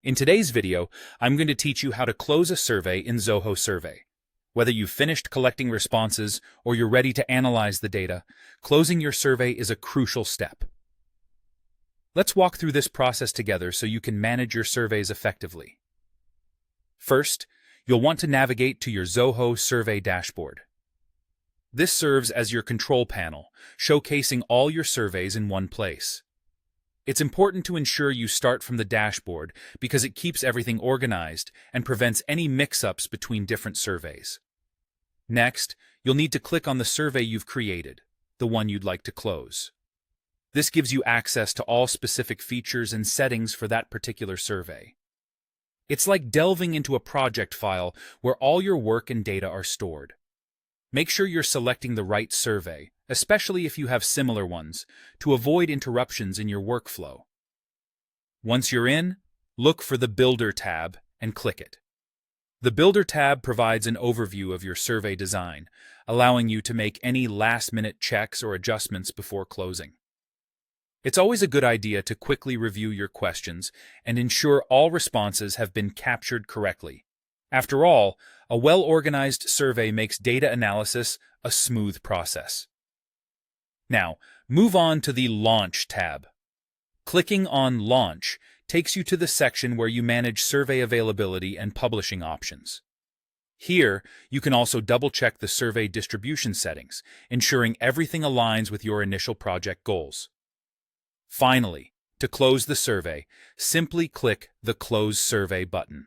In today's video, I'm going to teach you how to close a survey in Zoho Survey. Whether you've finished collecting responses or you're ready to analyze the data, closing your survey is a crucial step. Let's walk through this process together so you can manage your surveys effectively. First, you'll want to navigate to your Zoho Survey dashboard. This serves as your control panel, showcasing all your surveys in one place. It's important to ensure you start from the dashboard because it keeps everything organized and prevents any mix-ups between different surveys. Next, you'll need to click on the survey you've created, the one you'd like to close. This gives you access to all specific features and settings for that particular survey. It's like delving into a project file where all your work and data are stored. Make sure you're selecting the right survey, especially if you have similar ones, to avoid interruptions in your workflow. Once you're in, look for the Builder tab and click it. The Builder tab provides an overview of your survey design, allowing you to make any last-minute checks or adjustments before closing. It's always a good idea to quickly review your questions and ensure all responses have been captured correctly. After all, a well-organized survey makes data analysis a smooth process. Now, move on to the Launch tab. Clicking on Launch takes you to the section where you manage survey availability and publishing options. Here, you can also double-check the survey distribution settings, ensuring everything aligns with your initial project goals. Finally, to close the survey, simply click the Close Survey button.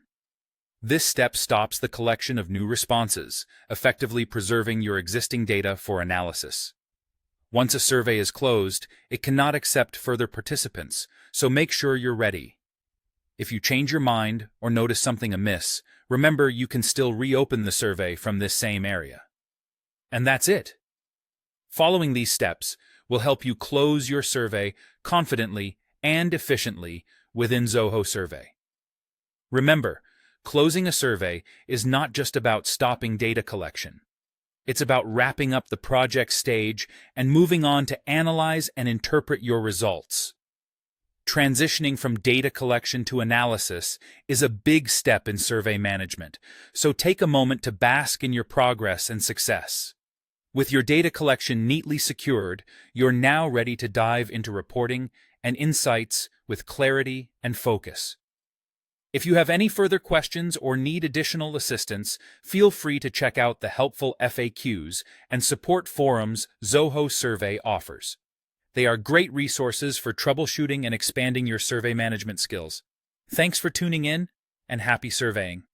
This step stops the collection of new responses, effectively preserving your existing data for analysis. Once a survey is closed, it cannot accept further participants, so make sure you're ready. If you change your mind or notice something amiss, remember you can still reopen the survey from this same area. And that's it. Following these steps will help you close your survey confidently and efficiently within Zoho Survey. Remember, closing a survey is not just about stopping data collection. It's about wrapping up the project stage and moving on to analyze and interpret your results. Transitioning from data collection to analysis is a big step in survey management, so take a moment to bask in your progress and success. With your data collection neatly secured, you're now ready to dive into reporting and insights with clarity and focus. If you have any further questions or need additional assistance, feel free to check out the helpful FAQs and support forums Zoho Survey offers. They are great resources for troubleshooting and expanding your survey management skills. Thanks for tuning in, and happy surveying.